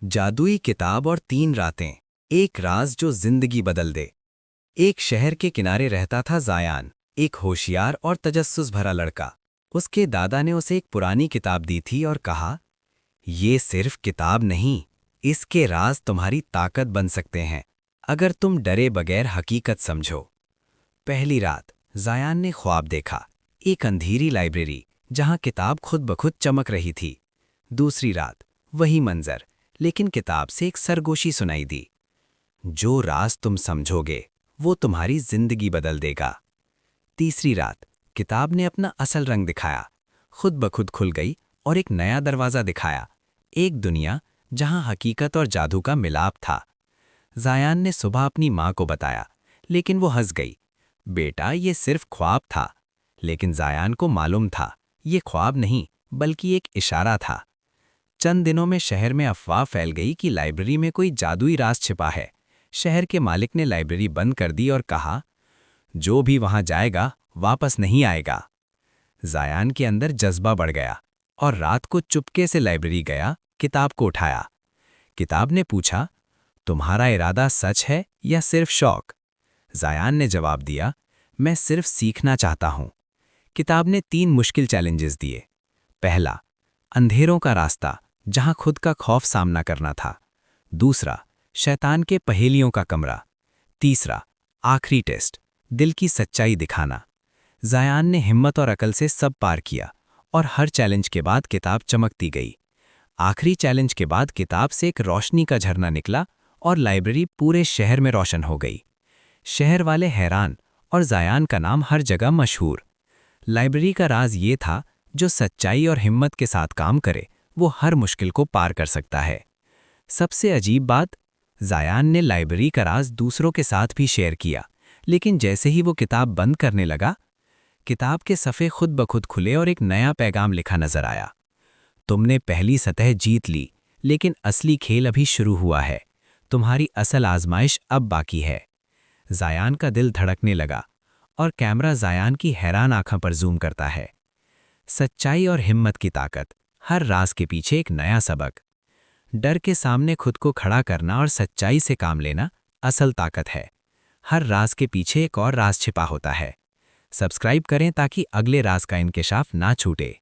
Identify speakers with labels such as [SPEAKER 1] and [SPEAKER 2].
[SPEAKER 1] जादुई किताब और 3 रातें, एक राज जो जिंदगी बदल दे। एक शहर के किनारे रहता था ज़ायान, एक होशियार और तजस्सुस भरा लड़का। उसके दादा ने उसे एक पुरानी किताब दी थी और कहा, ये सिर्फ किताब नहीं, इसके राज तुम्हारी ताकत बन सकते हैं, अगर तुम डरे बगैर हकीकत समझो। पहली रात ज़ायान ने ख्वाब देखा, एक अंधेरी लाइब्रेरी जहां किताब खुद ब खुद चमक रही थी। दूसरी रात वही मंजर, लेकिन किताब से एक सरगोशी सुनाई दी, जो राज तुम समझोगे वो तुम्हारी जिंदगी बदल देगा। तीसरी रात किताब ने अपना असल रंग दिखाया, खुद ब खुद खुल गई और एक नया दरवाज़ा दिखाया, एक दुनिया जहां हकीकत और जादू का मिलाप था। ज़ायान ने सुबह अपनी माँ को बताया, लेकिन वो हंस गई। बेटा, ये सिर्फ ख्वाब था। लेकिन ज़ायान को मालूम था, ये ख्वाब नहीं बल्कि एक इशारा था। चंद दिनों में शहर में अफवाह फैल गई कि लाइब्रेरी में कोई जादुई राज छिपा है। शहर के मालिक ने लाइब्रेरी बंद कर दी और कहा, जो भी वहां जाएगा वापस नहीं आएगा। ज़ायान के अंदर जज्बा बढ़ गया और रात को चुपके से लाइब्रेरी गया, किताब को उठाया। किताब ने पूछा, तुम्हारा इरादा सच है या सिर्फ शौक? ज़ायान ने जवाब दिया, मैं सिर्फ सीखना चाहता हूं। किताब ने 3 मुश्किल चैलेंजेस दिए। पहला, अंधेरों का रास्ता जहां खुद का खौफ सामना करना था। दूसरा, शैतान के पहेलियों का कमरा। तीसरा, आखिरी टेस्ट, दिल की सच्चाई दिखाना। ज़ायान ने हिम्मत और अकल से सब पार किया और हर चैलेंज के बाद किताब चमकती गई। आखिरी चैलेंज के बाद किताब से एक रोशनी का झरना निकला और लाइब्रेरी पूरे शहर में रोशन हो गई। शहर वाले हैरान और ज़ायान का नाम हर जगह मशहूर। लाइब्रेरी का राज ये था, जो सच्चाई और हिम्मत के साथ काम करे वो हर मुश्किल को पार कर सकता है। सबसे अजीब बात, ज़ायान ने लाइब्रेरी का राज दूसरों के साथ भी शेयर किया, लेकिन जैसे ही वो किताब बंद करने लगा, किताब के सफ़े खुद ब खुद खुले और एक नया पैगाम लिखा नजर आया। तुमने पहली सतह जीत ली, लेकिन असली खेल अभी शुरू हुआ है। तुम्हारी असल आजमाइश अब बाकी है। ज़ायान का दिल धड़कने लगा और कैमरा ज़ायान की हैरान आंखों पर जूम करता है। सच्चाई और हिम्मत की ताकत, हर राज के पीछे एक नया सबक। डर के सामने खुद को खड़ा करना और सच्चाई से काम लेना असल ताकत है। हर राज के पीछे एक और राज छिपा होता है। सब्सक्राइब करें ताकि अगले राज का इंकशाफ ना छूटे।